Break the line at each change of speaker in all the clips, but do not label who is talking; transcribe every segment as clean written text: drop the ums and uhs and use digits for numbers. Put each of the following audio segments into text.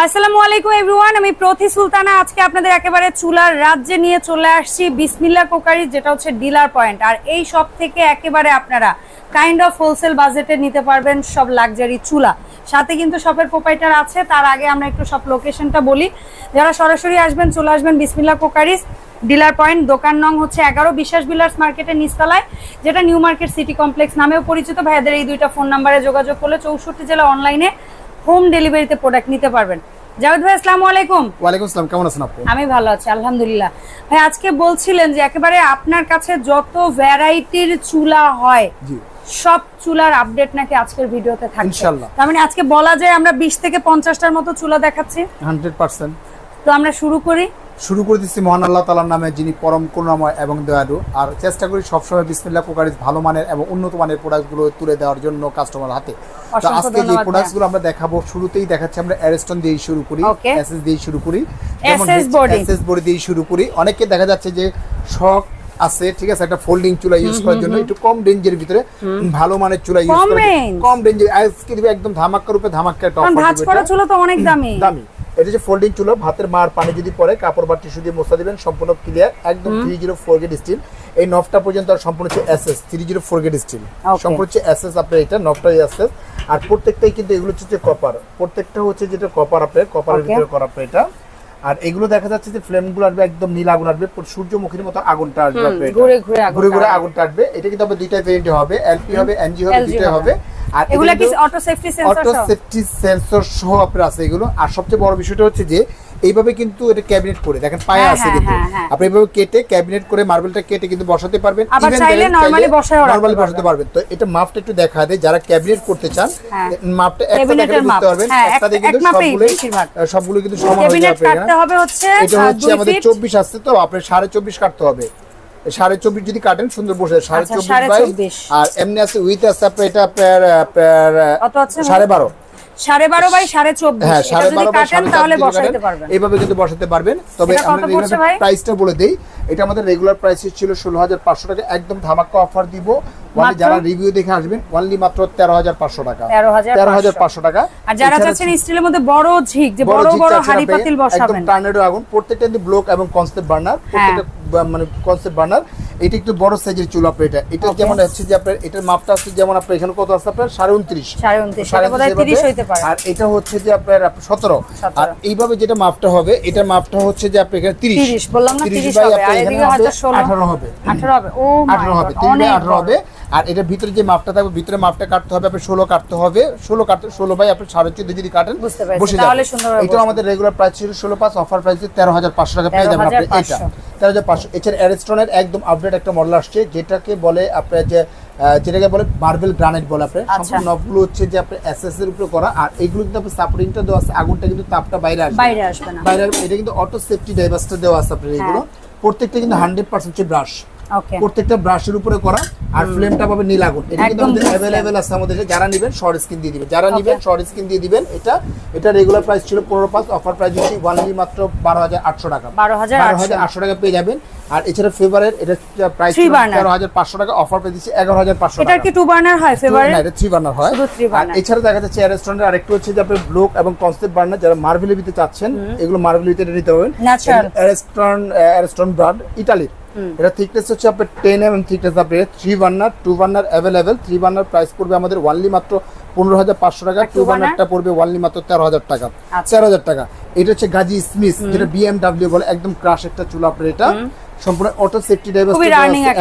আসসালামু আলাইকুম এভরিওয়ান, আমি প্রতি সুলতানা আজকে আপনাদের একেবারে চুলার রাজ্যে নিয়ে চলে আসছি বিসমিল্লাহ কুকারিজ, যেটা হচ্ছে ডিলার পয়েন্ট। আর এই সব থেকে একেবারে আপনারা কাইন্ড অফ হোলসেল বাজেটে নিতে পারবেন সব লাক্সারি চুলা। সাথে কিন্তু শপের প্রোপাইটার আছে। তার আগে আমরা একটু সব লোকেশনটা বলি। যারা সরাসরি আসবেন চলে আসবেন বিসমিল্লাহ কুকারিজ ডিলার পয়েন্ট, দোকান নং হচ্ছে 11, বিশ্বাস বিলার্স মার্কেটের নিচতলায়, যেটা নিউ মার্কেট সিটি কমপ্লেক্স নামেও পরিচিত। ভাইয়াদের এই দুইটা ফোন নাম্বারে যোগাযোগ করলে 64 জেলা অনলাইনে হোম ডেলিভারিতে প্রোডাক্ট নিতে পারবেন। জাভেদ ভাই আসসালামু আলাইকুম।
ওয়ালাইকুম আসসালাম, কেমন আছেন আপনি?
আমি ভালো আছি আলহামদুলিল্লাহ। ভাই আজকে বলছিলেন যে একেবারে আপনার কাছে যত ভ্যারাইটির চুলা হয়
জি,
সব চুলার আপডেট নাকি আজকের ভিডিওতে থাকবে
ইনশাআল্লাহ।
তার মানে আজকে বলা যায় আমরা 20 থেকে 50টার মতো চুলা দেখাচ্ছি
100%।
তো আমরা শুরু করে
দিচ্ছি মহান আল্লাহ তাআলার নামে, যিনি পরম করুণাময় এবং দয়ালু। আর চেষ্টা করি সবসময় বিসমিল্লাহ কুকারিজ ভালো মানের এবং উন্নত মানের প্রোডাক্টগুলো তুলে দেওয়ার জন্য কাস্টমার হাতে। তো আজকে যে প্রোডাক্টসগুলো আমরা দেখাবো, শুরুতেই দেখাচ্ছি আমরা অ্যারেস্টন দিয়ে শুরু করি, এসএস দিয়ে শুরু করি, এসএস বডি দিয়ে শুরু করি। অনেকে দেখা যাচ্ছে যে শখ আছে, ঠিক আছে, একটা ফোল্ডিং চুলা ইউজ করার জন্য একটু কম রেঞ্জের ভিতরে ভালো মানের চুলা ইউজ করা, কম রেঞ্জের আজকে দিবে একদম ধামাকা রূপে ধামাকা একটা অফার দিবে।
ভাঁজ করা চুলা তো অনেক দামি।
এটা যে ফোল্ডিং চুলা, ভাতের মার পানি যদি পড়ে কাপড় বা টিস্যু দিয়ে মোছা দিবেন, সম্পূর্ণ ক্লিয়ার, একদম 304 গেট স্টিল। এই নফটা পর্যন্ত আর সম্পূর্ণ হচ্ছে এসএস 304 গেট স্টিল, সম্পূর্ণ হচ্ছে এসএস। আপনার এটা নফটাই এসএস। আর প্রত্যেকটাই কিন্তু এগুলো হচ্ছে কপার, প্রত্যেকটা হচ্ছে যেটা কপার, আপনার কপারের ভিতরে করা আপনার এটা। আর এগুলো দেখা যাচ্ছে যে ফ্লেমগুলো আসবে একদম নীল আগুন আসবে, সূর্যমুখীর মতো আগুনটা আসবে,
ঘুরে
ঘুরে আগুনটা আসবে। এটা কিন্তু আপনার দুইটা ভেরিয়েন্ট হবে, এলপি হবে, এনজি হবে, দুইটা হবে। আর
এগুলা কি অটো সেফটি
সেন্সর সহ আপনার আছে এগুলো। আর সবচেয়ে বড় বিষয়টা হচ্ছে যে এইভাবে কিন্তু এটা ক্যাবিনেট করে দেখেন পায়া আছে, কিন্তু আপনি এইভাবে কেটে ক্যাবিনেট করে মার্বেলটা কেটে কিন্তু বসাতে পারবেন,
ইভেন চাইলে নরমালি
বসাতে পারবেন। তো এটা মাপটা একটু দেখা দেয়, যারা ক্যাবিনেট করতে চান মাপটা একটা দেখে বুঝতে পারবেন। একটা দিয়ে কিন্তু সবগুলো কিন্তু সমান হয়ে যাবে। এটা হচ্ছে আমাদের 24 আসছে, তো আপনার 24.5 কাটতে হবে। 24.5 যদি কাটেন সুন্দর বসে 24.5 আর এমনি আছে উইথ আছে আপনার এটা আপনার 12.5
12.5 বাই 24.5। হ্যাঁ, 12.5 কাটেন তাহলে বসাতে পারবেন,
এইভাবে কিন্তু বসাতে পারবেন। তবে আমরা প্রাইসটা বলে দেই, এটা আমাদের রেগুলার প্রাইস ছিল 16,500 টাকা, একদম ধামাকা অফার দিব। যারা রিভিউ দেখে আসবেন অনলি মাত্র 13,500 টাকা, 13,500 টাকা।
আর যারা চাচ্ছেন স্টিলের মধ্যে বড় ঝিক, যে বড় বড় হাঁড়ি পাতিল বসাবেন,
একদম টার্নেডো আগুন, প্রত্যেকটা কিন্তু ব্লক এবং কনসেপ্ট বার্নার, প্রত্যেকটা মানে কনসেপ্ট বার্নার। এটা একটু বড় সাইজের চুলা আপনার। এটা যেমন হচ্ছে যে আপনার এটার মাপটা আছে, যেমন আপনার এখানে কত আছে আপনার 29 হইতে পারে, আর এটা হচ্ছে যে আপনার 17। আর এইভাবে যেটা মাপটা হবে, এটা মাপটা হচ্ছে যে আপনার এখানে 30 বললাম না, 30 বাই আপনার এখানে 18 হবে, 18 হবে, ও 18 হবে, 3 বাই 18 হবে। আর এটার ভিতরে যে মাপটা থাকবে, ভিতরে মাপটা কাটতে হবে আপনার 16 কাটতে হবে, 16 বাই আপনার 14.5 যদি কাটেন বসে যাবে। এটা আমাদের রেগুলার প্রাইস ছিল 16,500, অফার প্রাইস 13,500 টাকা পেয়ে যাবেন আপনি। এটা 13,500। এছাড়া অ্যারেস্টনের একদম আপডেট একটা মডেল আসছে, যেটাকে বলে আপনার যেটাকে বলে মার্বেল গ্রানাইট বলে আপনার। সম্পূর্ণ নবগুলো হচ্ছে যে আপনার এসএস এর উপরে করা। আর এগুলো কিন্তু আপনার সাপোর্টিংটা দেওয়া আছে, আগুনটা কিন্তু তাপটা বাইরে আসবে না, বাইরে। এটা কিন্তু অটো সেফটি ডাইভার্সটা দেওয়া আছে আপনার। এগুলো প্রত্যেকটা কিন্তু 100% হচ্ছে ব্রাশ, প্রত্যেকটা ব্রাশের উপরে করা। আর ফ্লেমটা পাবে নীল আগুন। এটা কিন্তু আমাদের अवेलेबल আছে আমাদের, যারা নেবেন শর্ট স্ক্রিন দিয়ে দিবেন, যারা নেবেন শর্ট স্ক্রিন দিয়ে দিবেন। এটা রেগুলার প্রাইস ছিল 15,500, অফার প্রাইস হচ্ছে অনলি মাত্র 12,800 টাকা, 12,800 টাকা পেয়ে যাবেন। আর এছাড়া ফেভারেট এটা প্রাইস 13,500 টাকা, অফার প্রাইস দিচ্ছে 11,500 টাকা।
এটা কি 2 বার্নার হয়? ফেভারেট না,
এটা 3 বার্নার হয়। আর এছাড়া দেখা যাচ্ছে রেস্টুরেন্টের আরেকটু হচ্ছে যে আপনি ব্লক এবং কনসেপ্ট বার্নার, যারা মার্বেলের ভিতরে চাচ্ছেন, এগুলো মার্বেলের ভিতরে নিতে পারবেন। রেস্টুরেন্ট ব্র্যান্ড ইতালির। এটা থিকনেস হচ্ছে আপনার 10 mm থিকনেস। আপনার 3 burner 2 burner available. 3 burner price পড়বে আমাদের অনলি মাত্র 15,500 টাকা, 2 বার্নারটা পড়বে অনলি মাত্র 13,000 টাকা, 13,000 টাকা। এটা হচ্ছে গাজি স্মিথ, যেটা BMW বলে, একদম ক্রাশ একটা চুলা আপনার। এটা সম্পূর্ণ অটো সেফটি ডাইভার্স,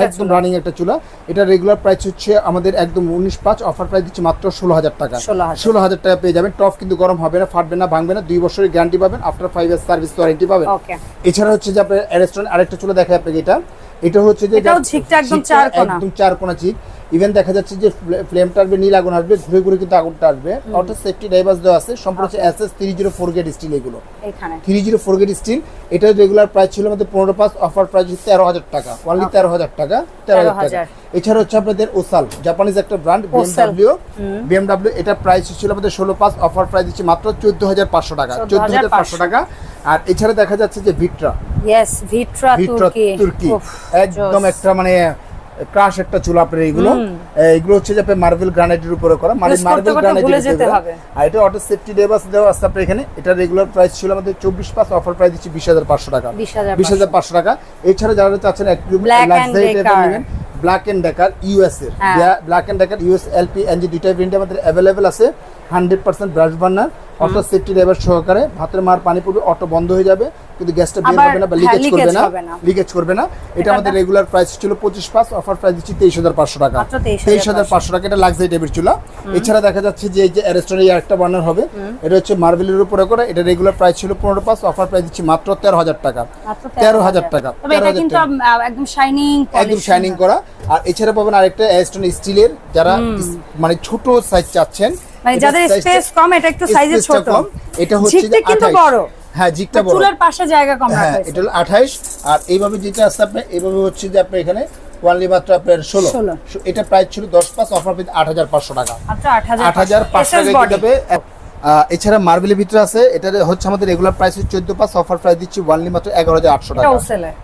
একদম রানিং একটা চুলা। এটা রেগুলার প্রাইস হচ্ছে আমাদের একদম 19,500, অফার প্রাইস দিচ্ছে মাত্র 16,000 টাকা, 16,000 টাকা পেয়ে যাবেন। টপ কিন্তু গরম হবে না, ফাটবে না, ভাঙবে না, 2 বছরের গ্যারান্টি পাবেন, আফটার 5 ইয়ার্স সার্ভিস ওয়ারেন্টি পাবেন। এছাড়া হচ্ছে যে আপনার রেস্টুরেন্ট আরেকটা চুলা দেখাই আপনাকে। এটা হচ্ছে যে
একদম
4 কোণা চিক। ইভেন দেখা যাচ্ছে যে ফ্লেমটা আসবে, নীল আগুন আসবে, ঘুরে ঘুরে কিন্তু আগুনটা আসবে। অটো সেফটি ডাইভার্স দেওয়া আছে, সম্পূর্ণ হচ্ছে এসএস 304 গেট স্টিল। এগুলো 304 গেট স্টিল। এটা রেগুলার প্রাইস ছিল আমাদের 15,500, অফার প্রাইস হচ্ছে 13,000 টাকা, অনলি 13,000 টাকা, 13,000 টাকা। এছাড়া হচ্ছে আপনাদের ওসাল, জাপানিজ একটা ব্র্যান্ড, BMW। এটা প্রাইস ছিল আমাদের 16,500, অফার প্রাইস দিচ্ছে মাত্র 14,500 টাকা, 14,500 টাকা। আর এছাড়া দেখা যাচ্ছে যে ভিট্রা তুর্কি, একদম একটা মানে ক্রাশ একটা চুলা আপনার এগুলো হচ্ছে যে আপনার মার্বেল গ্রানাইটের উপরে করা, মানে মার্বেল গ্রানাইটের, আর এটা অটো সেফটি ডেবাস দেওয়া আছে আপনার এখানে। এটা রেগুলার প্রাইস ছিল আমাদের 24,500, অফার প্রাইস দিচ্ছি 20,500 টাকা, 20,500 টাকা। এছাড়া যারা চাচ্ছেন একটু লাক্সারি টাইপের নেবেন, ব্ল্যাক এন্ড ডেকার ইউএস এর, Black and Decker US LP NG দুইটা ভেরিয়েন্ট আমাদের अवेलेबल আছে। 100% brass burner, auto safety driver সহকারে, ভাতের মার পানি পড়বে, অটো বন্ধ হয়ে যাবে কিন্তু গ্যাসটা বের হবে না বা লিকেজ করবে না। এটা আমাদের রেগুলার প্রাইস ছিল 25,500, অফার প্রাইস দিচ্ছি 23,500 টাকা, 23,500 টাকা। এটা লাক্সারি টাইপের চুলা। এছাড়া দেখা যাচ্ছে যে এই যে অ্যারেস্টনের আরেকটা বার্নার হবে, এটা হচ্ছে মার্বেলের উপরে করা। এটা রেগুলার প্রাইস ছিল 15,500, অফার প্রাইস দিচ্ছি মাত্র 13,000 টাকা, 13,000 টাকা।
এটা কিন্তু একদম শাইনিং
করা। আর এছাড়া পাবেন আরেকটা অ্যারেস্টন স্টিলের, যারা মানে ছোট সাইজ চাচ্ছেন,
মানে যাদের স্পেস কম, এটা একটু সাইজে ছোট,
এটা হচ্ছে যে 28, হ্যাঁ জিগটা বড়,
চুলার পাশে জায়গা কম রাখা
আছে, এটা হলো 28। আর এইভাবে যেটা আছে আপনি এইভাবে হচ্ছে যে আপনি এখানে ওয়ানলি মাত্র আপনার 16, এটা প্রাইস ছিল 10,500, অফার পেয়ে 8,500 টাকা, মাত্র 8,500 টাকা যাবে। এছাড়া মার্বেলের ভিতরে আছে, এটা হচ্ছে আমাদের রেগুলার প্রাইস 14,500, অফার প্রাইস দিচ্ছি ওয়ানলি মাত্র 11,800 টাকা,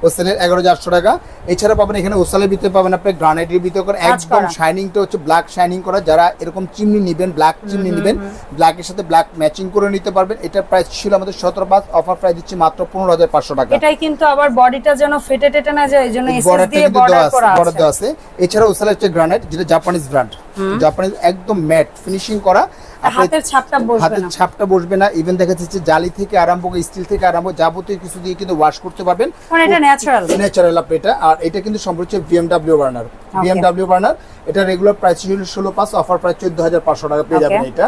ওসেলের 11,800 টাকা। এছাড়া পাবেন এখানে ওসালের ভিতরে পাবেন আপনি গ্রানাইটের ভিতরে করে একদম শাইনিংটা হচ্ছে ব্ল্যাক শাইনিং করা। যারা এরকম চিমনি নেবেন, ব্ল্যাক চিমনি নেবেন, ব্ল্যাকের সাথে ব্ল্যাক ম্যাচিং করে নিতে পারবেন। এটার প্রাইস ছিল আমাদের 17,500, অফার প্রাইস দিচ্ছি মাত্র 15,500 টাকা।
এটাই কিন্তু আবার বডিটা যেন ফেটে টেটে না যায়, এইজন্য এসএস দিয়ে বর্ডার
আছে। এছাড়া ওসালের হচ্ছে গ্রানাইট, যেটা জাপানিজ ব্র্যান্ড, জাপানিজ একদম ম্যাট ফিনিশিং করা,
হাতের ছাপটা
বসবে না। ইভেন দেখা যাচ্ছে জালি থেকে আরম্ভ করে স্টিল থেকে আরম্ভ যাবতীয় কিছু দিয়ে কিন্তু ওয়াশ করতে পারবেন,
এটা
ন্যাচারাল এটা। আর এটা কিন্তু সম্পূর্ণ BMW বার্নার, BMW বার্নার। এটা রেগুলার প্রাইস ছিল 16,500, অফার প্রাইস 14,500 টাকা পেয়ে যাবেন এটা।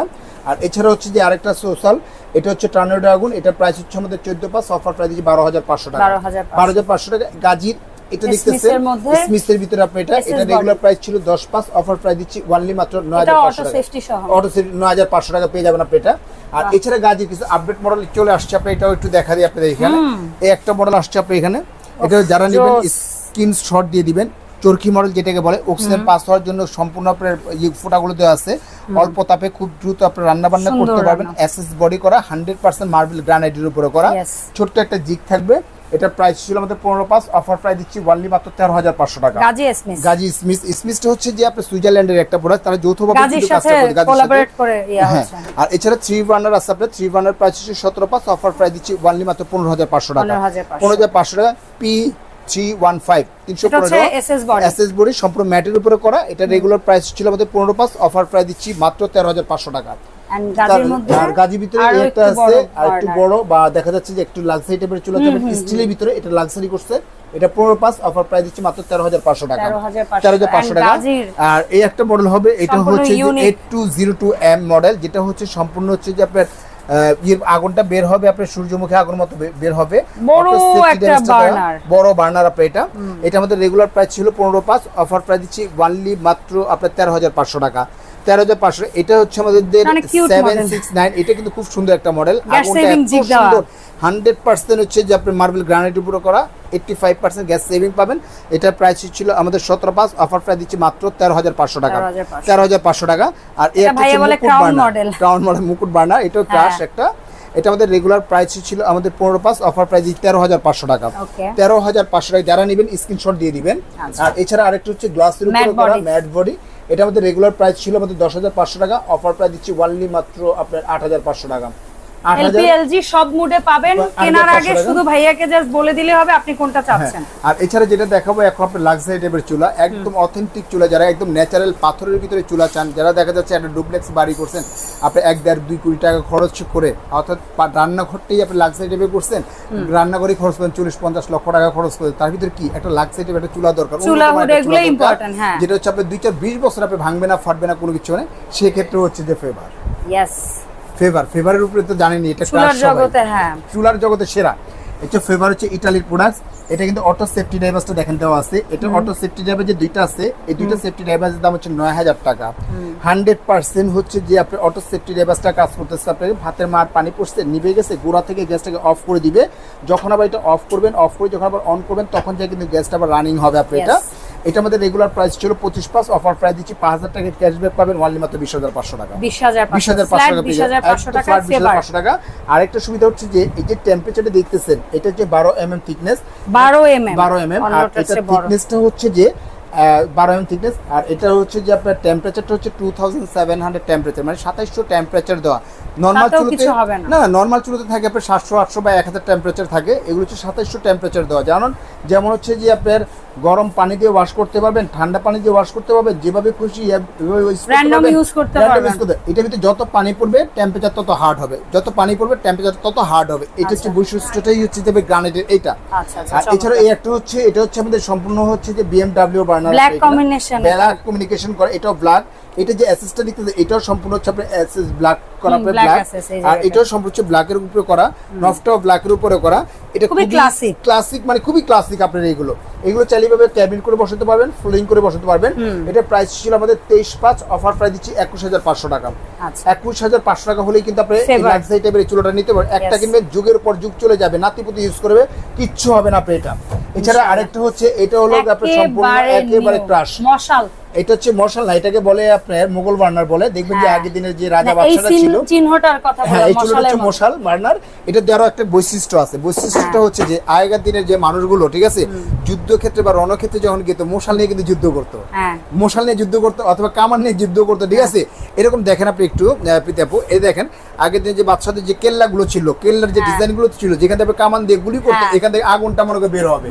আর এছাড়া হচ্ছে যে আরেকটা সোশ্যাল, এটা হচ্ছে টর্নেডো আগুন, এটা প্রাইস হচ্ছে আমাদের 14,500, অফার প্রাইস দিচ্ছি 12,500 টাকা, 12,500 টাকা। গাজির এটা দেখতেছেন স্মিথের ভিতরে আপনি এটা রেগুলার প্রাইস ছিল 10,500, অফার প্রাইস দিচ্ছি ওয়ানলি মাত্র 9,500 টাকা, অটো সেফটি 9,500 টাকা পেয়ে যাবেন আপনি এটা। আর এছাড়া গাজির কিছু আপডেট মডেল চলে আসছে, আপনি এটাও একটু দেখা দিই আপনাদের এখানে। এই একটা মডেল আসছে আপনি এখানে, এটা যারা নেবেন স্ক্রিনশট দিয়ে দিবেন। চরকি মডেল যেটাকে বলে, অক্সিজেন পাস হওয়ার জন্য সম্পূর্ণ আপনার ফোঁটাগুলো দেওয়া আছে, অল্প তাপে খুব দ্রুত আপনার রান্না বান্না করতে পারবেন। এসএস বডি করা, 100% মার্বেল গ্রানাইটের উপরে করা, ছোট্ট একটা জিগ থাকবে। এটা প্রাইস ছিল আমাদের 15,500, অফার প্রাইস দিচ্ছি ওয়ানলি মাত্র 13,500 টাকা। গাজি স্মিথ হচ্ছে যে আপনার সুইজারল্যান্ডের একটা প্রোডাক্ট, তারা যৌথভাবে কোলাবরেট করে হচ্ছে। আর এছাড়া 3 বার্নার আছে আপনার, 3 বার্নার প্রাইস হচ্ছে 17,500, অফার প্রাইস দিচ্ছি ওয়ানলি মাত্র 15,500 টাকা, 15,500 টাকা। P315 315 এসএস বডি সম্পূর্ণ ম্যাটের উপরে করা। এটা রেগুলার প্রাইস ছিল আমাদের 15,500, অফার প্রাইস দিচ্ছি মাত্র 13,500 টাকা। আর গাজির ভিতরে একটা আছে আর একটু বড়, বা দেখা যাচ্ছে যে একটু লাক্সারি টাইপের চুলা, স্টিলের ভিতরে এটা লাক্সারি করছে, এটা 15,500, অফার প্রাইস দিচ্ছি মাত্র 13,500 টাকা, 13,500 টাকা। আর এই একটা মডেল হবে, এটা হচ্ছে 8202M মডেল, যেটা হচ্ছে সম্পূর্ণ হচ্ছে যে আপনার আগুনটা বের হবে আপনার সূর্যমুখী আগুনের মতো বের হবে, বড় বার্নার আপনার। এটা আমাদের রেগুলার প্রাইস ছিল 15,500, অফার প্রাইস দিচ্ছি ওয়ানলি মাত্র আপনার 13,500 টাকা, 13,500। এটা হচ্ছে আমাদের 769, এটা কিন্তু খুব সুন্দর একটা মডেল, আগুনটা এত সুন্দর, 100% হচ্ছে যে আপনার মার্বেল গ্রানাইট উপরে করা, 85% গ্যাস সেভিং পাবেন। এটার প্রাইস ছিল আমাদের 17,500, অফার প্রাইস দিচ্ছি মাত্র 13,500 টাকা, 13,500 টাকা। আর এই একটা ক্রাউন মডেল মুকুট বার্নার, এটাও ক্রাশ একটা। এটা আমাদের রেগুলার প্রাইস ছিল আমাদের 15,500, অফার প্রাইস 13,500 টাকা, 13,500 টাকা। যারা নেবেন স্ক্রিনশট দিয়ে দিবেন। আর এছাড়া আরেকটা হচ্ছে গ্লাসের উপরে করা ম্যাট বডি, এটা আমাদের রেগুলার প্রাইস ছিল আমাদের 10,500 টাকা, অফার প্রাইস দিচ্ছি ওয়ানলি মাত্র আপনার 8,500 টাকা।
এলপিএলজি সব মুডে পাবেন, কেনার আগে শুধু ভাইয়াকে জাস্ট বলে দিলে হবে আপনি কোনটা চাচ্ছেন।
আর এছাড়া যেটা দেখাবো এখন আপনার লাক্সারি টাইপের চুলা, একদম অথেন্টিক চুলা, যারা একদম ন্যাচারাল পাথরের ভিতরে চুলা চান, যারা দেখা যাচ্ছে একটা ডুপ্লেক্স বাড়ি করছেন, আপনি 1-1.5-2 কোটি টাকা খরচ করে, অর্থাৎ রান্নাঘরটাই আপনি লাক্সারি টাইপের করছেন, রান্নাঘরে খরচ করেন 40-50 লক্ষ টাকা খরচ করে, তার ভিতরে কি একটা লাক্সারি টাইপের একটা চুলা দরকার, যেটা হচ্ছে আপনার 2-4-20 বছর আপনি ভাঙবে না, ফাটবে না, কোনো কিছু নেই। সেক্ষেত্রে হচ্ছে যে ফেভারের উপরে তো জানেনই, এটা চুলার জগতে সেরা। এটা ফেভার হচ্ছে ইতালির প্রোডাক্ট। এটা কিন্তু অটো সেফটি ড্রাইভারটা দেখেন দেওয়া আছে। এটা অটো সেফটি ড্রাইভার যে দুইটা আছে, এই দুইটা সেফটি ড্রাইভারের দাম হচ্ছে 9,000 টাকা। 100% হচ্ছে যে আপনি অটো সেফটি ড্রাইভারটা কাজ করতেছে, আপনার ভাতের মার পানি পড়ছে, নিভে গেছে, গোড়া থেকে গ্যাসটাকে অফ করে দিবে। যখন আবার এটা অফ করবেন, অফ করে যখন আবার অন করবেন, তখন যে কিন্তু গ্যাসটা আবার রানিং হবে আপনার। এটা আমাদের রেগুলার প্রাইস ছিল 25,500, অফার প্রাইস দিচ্ছি 5,000 টাকা ক্যাশব্যাক পাবেন, ওয়ানলি মাত্র 20,500 টাকা, 20,500 টাকা। আরেকটা সুবিধা হচ্ছে যে এই যে টেম্পারেচারটা দেখতেছেন, এটা হচ্ছে 12 mm থিকনেস,
12 mm।
আর এটা থিকনেসটা হচ্ছে যে 12 mm থিকনেস। আর এটা হচ্ছে যে আপনার টেম্পারেচারটা হচ্ছে 2700 টেম্পারেচার, মানে 2700 টেম্পারেচার দেওয়া। নরমাল চুলোতে না, নরমাল চুলোতে থাকে আপনার 700 800 বা 1000 টেম্পারেচার থাকে, এগুলো হচ্ছে 2700 টেম্পারেচার দেওয়া। জানেন যেমন হচ্ছে যে আপনার গরম পানি দিয়ে ওয়াশ করতে পারবেন, ঠান্ডা পানি দিয়ে ওয়াশ করতে পারবেন, যেভাবে খুশি
র্যান্ডম ইউজ করতে পারবেন।
এটার ভিতরে যত পানি পড়বে টেম্পারেচার তত হার্ড হবে, যত পানি পড়বে টেম্পারেচার তত হার্ড হবে। এটা হচ্ছে বৈশিষ্ট্যটাই হচ্ছে যে গ্রানাইটের এটা। আর এছাড়া এই একটা হচ্ছে, এটা হচ্ছে আমাদের সম্পূর্ণ হচ্ছে যে BMW burner
black combination,
black communication করে, এটাও ব্ল্যাক। এটা যে অ্যাসেসটা দেখতেছে এটাও সম্পূর্ণ হচ্ছে আপনার অ্যাসেস ব্ল্যাক করা, আপনার ব্ল্যাক। আর এটাও সম্পূর্ণ হচ্ছে ব্ল্যাকের উপরে করা, নফটাও ব্ল্যাকের উপরে করা। এটা খুবই ক্লাসিক, মানে খুবই ক্লাসিক। আপনার এগুলো চাইলে ভাবে ক্যাবিন করে বসাতে পারবেন, ফ্লোরিং করে বসাতে পারবেন। এটা প্রাইস ছিল আমাদের 23,500, অফার প্রাইস দিচ্ছি 21,500 টাকা। 21,500 টাকা হলেই কিন্তু আপনি এই লাক্সারি টাইপের চুলাটা নিতে পারবেন। একটা কিনবেন, যুগের উপর যুগ চলে যাবে, নাতিপুতি ইউজ করবে, কিচ্ছু হবে না আপনার এটা। এছাড়া আরেকটা হচ্ছে, এটা হলো আপনার সম্পূর্ণ একেবারে ক্রাশ মশাল। এটা হচ্ছে মশাল না, এটাকে বলে আপনার মোগল বার্নার বলে। দেখবেন যে আগের দিনের যে রাজা বাদশারা ছিল,
চিহ্নটার কথা বলা,
এই চুলাটা হচ্ছে মশাল বার্নার। এটা দেওয়ার একটা বৈশিষ্ট্য আছে। বৈশিষ্ট্যটা হচ্ছে যে আগের দিনের যে মানুষগুলো, ঠিক আছে, যুদ্ধক্ষেত্রে বা রণক্ষেত্রে যখন যেত, মশাল নিয়ে কিন্তু যুদ্ধ করতো, মশাল নিয়ে যুদ্ধ করতো অথবা কামান নিয়ে যুদ্ধ করতো, ঠিক আছে। এরকম দেখেন আপনি একটু প্রীতাপু, এই দেখেন আগের দিনে যে বাদশাদের যে কেল্লাগুলো ছিল, কেল্লার যে ডিজাইনগুলো ছিল, যেখান থেকে কামান দিয়ে গুলি করতো, এখান থেকে আগুনটা মনে করে বের হবে,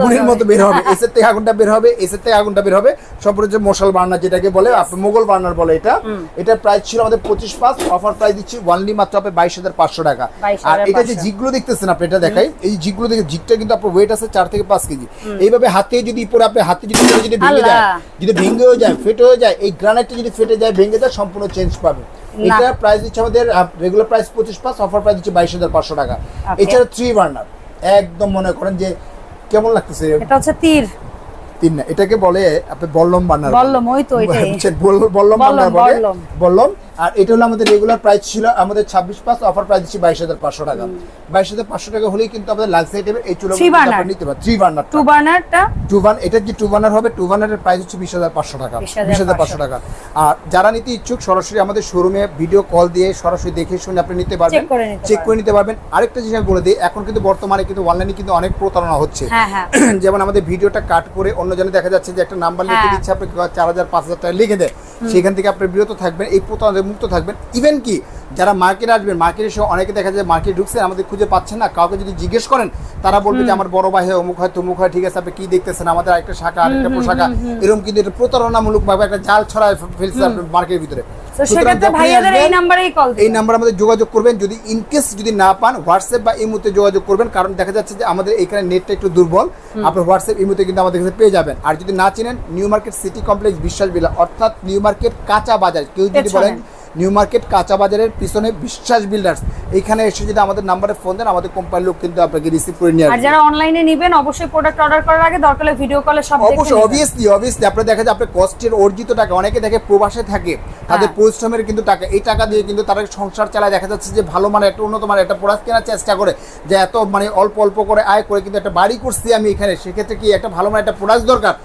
গুলির মতো বের হবে, এসের থেকে আগুনটা বের হবে, এসের থেকে আগুনটা বের হবে। সম্পূর্ণ যে মশাল বার্নার যেটাকে বলে, আপনি মোগল বার্নার বলে এটা। এটার প্রাইস ছিল আমাদের 25,500, অফার প্রাইস দিচ্ছি ওয়ানলি মাত্র আপনি 22,500 টাকা। আর এটা যে জিগগুলো দেখতেছেন আপনি, এটা দেখাই, এই জিগগুলো দেখে, জিগটা কিন্তু আপনার ওয়েট আছে 4 থেকে 5 কেজি। এইভাবে হাতে যদি পরে আপনি হাতে যদি ভেঙে যায়, যদি ভেঙে হয়ে যায়, ফেটে হয়ে যায়, এই গ্রানাইটটা যদি ফেটে যায়, ভেঙে যায়, সম্পূর্ণ চেঞ্জ পাবে। এটা প্রাইস দিচ্ছে আমাদের রেগুলার প্রাইস 25,500, অফার প্রাইস দিচ্ছে 22,500 টাকা। এছাড়া 3 বার্নার একদম মনে করেন যে কেমন লাগতেছে, এটা হচ্ছে তীর না, এটাকে বলে আপনি বল্লম বার্নার, বল্লম, ওই তো এটাই বল্লম বার্নার বলে, বল্লম। আর এটা হলো আমাদের রেগুলার প্রাইস ছিল আমাদের 26,500, অফার প্রাইস দিচ্ছি 22,500 টাকা। 22,500 টাকা হলেই কিন্তু আপনাদের লাক্সারি টাইপের এই চুলাগুলো আপনি নিতে পারেন। 3 বার্নার, 2 বার্নারটা, 2 বার্নার, এটা যে 2 বার্নার হবে, 2 বার্নারের প্রাইস হচ্ছে 20,500 টাকা, 20,500 টাকা। আর যারা নিতে ইচ্ছুক সরাসরি আমাদের শোরুমে ভিডিও কল দিয়ে সরাসরি দেখে শুনে আপনি নিতে পারবেন, চেক করে নিতে পারবেন। আরেকটা জিনিস বলে দিই, এখন কিন্তু বর্তমানে কিন্তু অনলাইনে কিন্তু অনেক প্রতারণা হচ্ছে। যেমন আমাদের ভিডিওটা কাট করে অন্য জনে দেখা যাচ্ছে যে একটা নাম্বার লিখে দিচ্ছে, আপনি 4,000 5,000 টাকা লিখে দেয়, সেখান থেকে আপনি বিরত থাকবেন, এই প্রতারণা মুক্ত থাকবেন। ইভেন কি যারা মার্কেটে আসবেন, মার্কেটে এসে অনেকে দেখা যায় মার্কেটে ঢুকছে, আমাদের খুঁজে পাচ্ছেন না, কাউকে যদি জিজ্ঞেস করেন তারা বলবে যে আমার বড় ভাই হয়, অমুক হয়, তমুক হয়, ঠিক আছে, আপনি কি দেখতেছেন, আমাদের আরেকটা শাখা, আরেকটা প্রশাখা, এরকম কিন্তু এটা প্রতারণামূলক ভাবে একটা জাল ছড়ায় ফেলছে মার্কেটের ভিতরে। এই নাম্বার আমাদের যোগাযোগ করবেন। যদি ইনকেস যদি না পান, হোয়াটসঅ্যাপ বা ইমোতে যোগাযোগ করবেন, কারণ দেখা যাচ্ছে যে আমাদের এখানে নেটটা একটু দুর্বল, আপনি হোয়াটসঅ্যাপ ইমোতে কিন্তু আমাদের কাছে পেয়ে যাবেন। আর যদি না চিনেন, নিউ মার্কেট সিটি কমপ্লেক্স বিশ্বাস বিল্লা, অর্থাৎ নিউ মার্কেট কাঁচা বাজার, কেউ যদি বলেন নিউ মার্কেট কাঁচা বাজারের পিছনে বিশ্বাস বিল্ডার্স, এখানে এসে যদি আমাদের নাম্বারে ফোন দেন, আমাদের কোম্পানির লোক কিন্তু আপনাকে রিসিভ করে নিয়ে আসবে। আর যারা অনলাইনে নেবেন, অবশ্যই প্রোডাক্ট অর্ডার করার আগে দরকার হলে ভিডিও কলে সব দেখে নেবেন। অবভিয়াসলি আপনারা দেখা যায় আপনার কষ্টের অর্জিত টাকা, অনেকে দেখে প্রবাসে থাকে, তাদের পরিশ্রমের কিন্তু টাকা, এই টাকা দিয়ে কিন্তু তারা সংসার চালায়। দেখা যাচ্ছে যে ভালো মানের একটা উন্নত মানের একটা প্রোডাক্ট কেনার চেষ্টা করে, যে এত মানে অল্প অল্প করে আয় করে কিন্তু একটা বাড়ি করছি আমি এখানে, সেক্ষেত্রে কি একটা ভালো মানের একটা প্রোডাক্ট দরকার।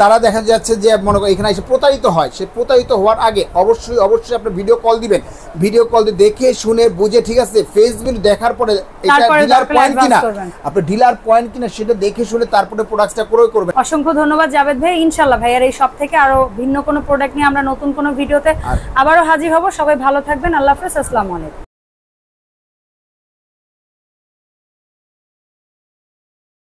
তারা দেখা যাচ্ছে যে মনে করেন এখানে এসে প্রতারিত হয়। সে প্রতারিত হওয়ার আগে অবশ্যই আপনি ভিডিও কল দিবেন, ভিডিও কল দিয়ে দেখে শুনে বুঝে, ঠিক আছে, ফেসবুক দেখার পরে এটা ডিলার পয়েন্ট কিনা, আপনি ডিলার পয়েন্ট কিনা সেটা দেখে শুনে তারপরে প্রোডাক্টটা ক্রয় করবেন। অসংখ্য ধন্যবাদ জাভেদ ভাই। ইনশাআল্লাহ ভাইয়ার এই সব থেকে আরো ভিন্ন কোনো প্রোডাক্ট নিয়ে আমরা নতুন কোনো ভিডিওতে আবারও হাজির হব। সবাই ভালো থাকবেন। আল্লাহ হাফেজ, আসসালামু আলাইকুম।